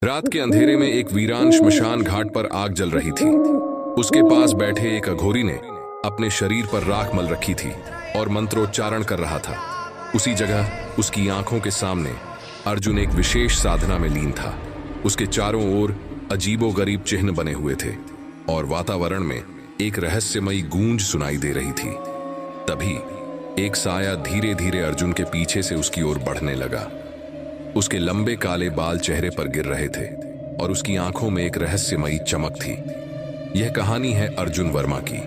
रात के अंधेरे में एक वीरान श्मशान घाट पर आग जल रही थी। उसके पास बैठे एक अघोरी ने अपने शरीर पर राख मल रखी थी और मंत्रोच्चारण कर रहा था। उसी जगह उसकी आंखों के सामने अर्जुन एक विशेष साधना में लीन था। उसके चारों ओर अजीबोगरीब चिन्ह बने हुए थे और वातावरण में एक रहस्यमयी गूंज सुनाई दे रही थी। तभी एक साया धीरे धीरे अर्जुन के पीछे से उसकी ओर बढ़ने लगा। उसके लंबे काले बाल चेहरे पर गिर रहे थे और उसकी आंखों में एक रहस्यमयी चमक थी। यह कहानी है अर्जुन वर्मा की,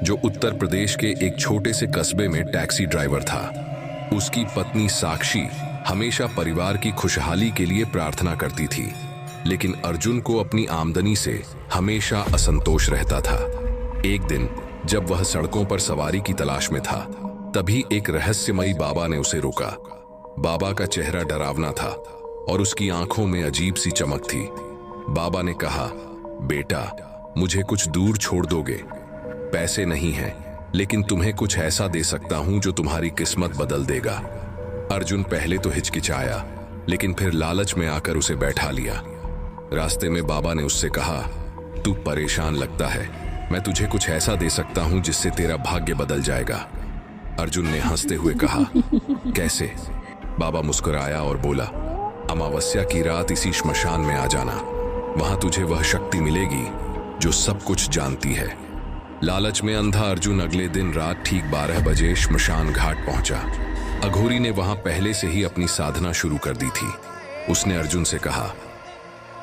जो उत्तर प्रदेश के एक छोटे से कस्बे में टैक्सी ड्राइवर था। उसकी पत्नी साक्षी हमेशा परिवार की खुशहाली के लिए प्रार्थना करती थी, लेकिन अर्जुन को अपनी आमदनी से हमेशा असंतोष रहता था। एक दिन जब वह सड़कों पर सवारी की तलाश में था, तभी एक रहस्यमयी बाबा ने उसे रोका। बाबा का चेहरा डरावना था और उसकी आंखों में अजीब सी चमक थी। बाबा ने कहा, बेटा, मुझे कुछ दूर छोड़ दोगे? पैसे नहीं हैं, लेकिन तुम्हें कुछ ऐसा दे सकता हूं जो तुम्हारी किस्मत बदल देगा। अर्जुन पहले तो हिचकिचाया, लेकिन फिर लालच में आकर उसे बैठा लिया। रास्ते में बाबा ने उससे कहा, तू परेशान लगता है, मैं तुझे कुछ ऐसा दे सकता हूं जिससे तेरा भाग्य बदल जाएगा। अर्जुन ने हंसते हुए कहा, कैसे? बाबा मुस्कुराया और बोला, अमावस्या की रात इसी श्मशान में आ जाना। वहां तुझे वह शक्ति मिलेगी जो सब कुछ जानती है। लालच में अंधा अर्जुन अगले दिन रात ठीक 12 बजे श्मशान घाट पहुंचा। अघोरी ने वहां पहले से ही अपनी साधना शुरू कर दी थी। उसने अर्जुन से कहा,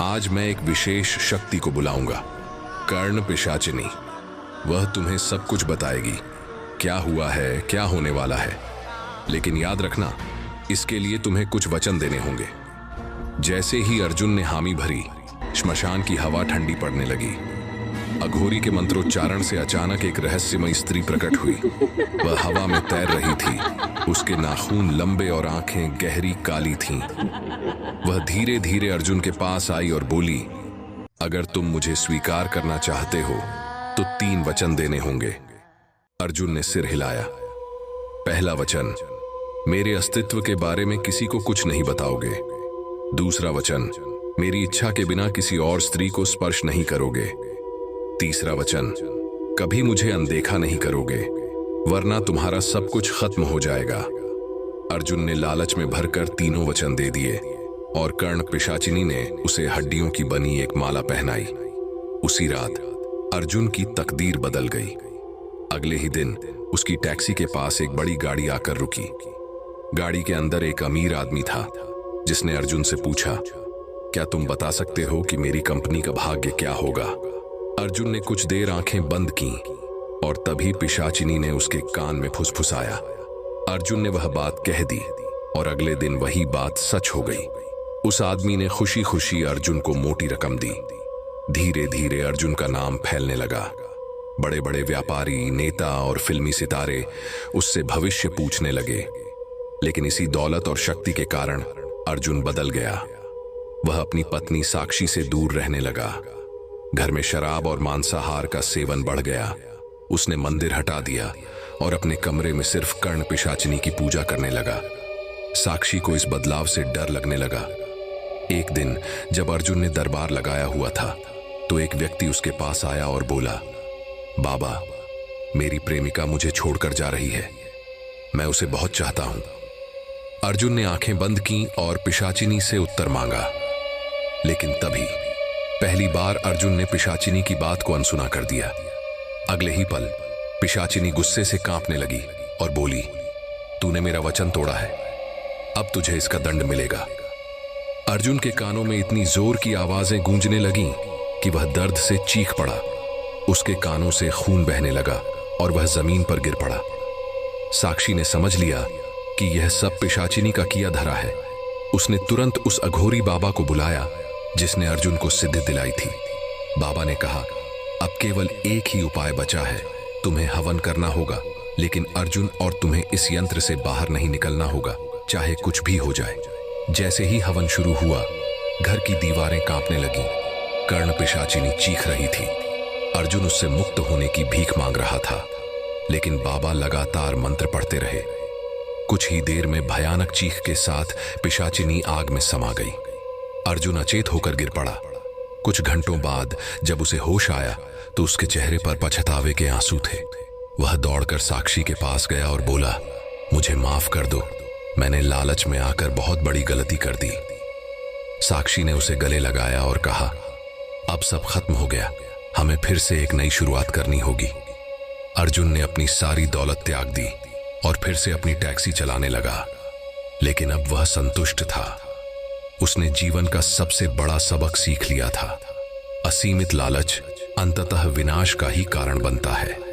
आज मैं एक विशेष शक्ति को बुलाऊंगा, कर्ण पिशाचिनी। वह तुम्हें सब कुछ बताएगी, क्या हुआ है, क्या होने वाला है। लेकिन याद रखना, इसके लिए तुम्हें कुछ वचन देने होंगे। जैसे ही अर्जुन ने हामी भरी, श्मशान की हवा ठंडी पड़ने लगी। अघोरी के मंत्रोच्चारण से अचानक एक रहस्यमयी स्त्री प्रकट हुई। वह हवा में तैर रही थी। उसके नाखून लंबे और आंखें गहरी काली थीं। वह धीरे धीरे अर्जुन के पास आई और बोली, अगर तुम मुझे स्वीकार करना चाहते हो तो 3 वचन देने होंगे। अर्जुन ने सिर हिलाया। पहला वचन, मेरे अस्तित्व के बारे में किसी को कुछ नहीं बताओगे। दूसरा वचन, मेरी इच्छा के बिना किसी और स्त्री को स्पर्श नहीं करोगे। तीसरा वचन, कभी मुझे अनदेखा नहीं करोगे, वरना तुम्हारा सब कुछ खत्म हो जाएगा। अर्जुन ने लालच में भरकर तीनों वचन दे दिए और कर्ण पिशाचिनी ने उसे हड्डियों की बनी एक माला पहनाई। उसी रात अर्जुन की तकदीर बदल गई। अगले ही दिन उसकी टैक्सी के पास एक बड़ी गाड़ी आकर रुकी। गाड़ी के अंदर एक अमीर आदमी था, जिसने अर्जुन से पूछा, क्या तुम बता सकते हो कि मेरी कंपनी का भाग्य क्या होगा? अर्जुन ने कुछ देर आंखें बंद की और तभी पिशाचिनी ने उसके कान में फुसफुसाया। अर्जुन ने वह बात कह दी और अगले दिन वही बात सच हो गई। उस आदमी ने खुशी खुशी अर्जुन को मोटी रकम दी। धीरे धीरे अर्जुन का नाम फैलने लगा। बड़े बड़े व्यापारी, नेता और फिल्मी सितारे उससे भविष्य पूछने लगे। लेकिन इसी दौलत और शक्ति के कारण अर्जुन बदल गया। वह अपनी पत्नी साक्षी से दूर रहने लगा। घर में शराब और मांसाहार का सेवन बढ़ गया। उसने मंदिर हटा दिया और अपने कमरे में सिर्फ कर्ण पिशाचिनी की पूजा करने लगा। साक्षी को इस बदलाव से डर लगने लगा। एक दिन जब अर्जुन ने दरबार लगाया हुआ था, तो एक व्यक्ति उसके पास आया और बोला, बाबा, मेरी प्रेमिका मुझे छोड़कर जा रही है, मैं उसे बहुत चाहता हूं। अर्जुन ने आंखें बंद की और पिशाचिनी से उत्तर मांगा। लेकिन तभी पहली बार अर्जुन ने पिशाचिनी की बात को अनसुना कर दिया। अगले ही पल पिशाचिनी गुस्से से कांपने लगी और बोली, तूने मेरा वचन तोड़ा है, अब तुझे इसका दंड मिलेगा। अर्जुन के कानों में इतनी जोर की आवाजें गूंजने लगीं कि वह दर्द से चीख पड़ा। उसके कानों से खून बहने लगा और वह जमीन पर गिर पड़ा। साक्षी ने समझ लिया कि यह सब पिशाचिनी का किया धरा है। उसने तुरंत उस अघोरी बाबा को बुलाया जिसने अर्जुन को सिद्धि दिलाई थी। बाबा ने कहा, अब केवल एक ही उपाय बचा है, तुम्हें हवन करना होगा, लेकिन अर्जुन और तुम्हें इस यंत्र से बाहर नहीं निकलना होगा, चाहे कुछ भी हो जाए। जैसे ही हवन शुरू हुआ, घर की दीवारें कांपने लगीं। कर्ण पिशाचिनी चीख रही थी। अर्जुन उससे मुक्त होने की भीख मांग रहा था, लेकिन बाबा लगातार मंत्र पढ़ते रहे। कुछ ही देर में भयानक चीख के साथ पिशाचिनी आग में समा गई। अर्जुन अचेत होकर गिर पड़ा। कुछ घंटों बाद जब उसे होश आया तो उसके चेहरे पर पछतावे के आंसू थे। वह दौड़कर साक्षी के पास गया और बोला, मुझे माफ कर दो, मैंने लालच में आकर बहुत बड़ी गलती कर दी। साक्षी ने उसे गले लगाया और कहा, अब सब खत्म हो गया, हमें फिर से एक नई शुरुआत करनी होगी। अर्जुन ने अपनी सारी दौलत त्याग दी और फिर से अपनी टैक्सी चलाने लगा, लेकिन अब वह संतुष्ट था। उसने जीवन का सबसे बड़ा सबक सीख लिया था, असीमित लालच अंततः विनाश का ही कारण बनता है।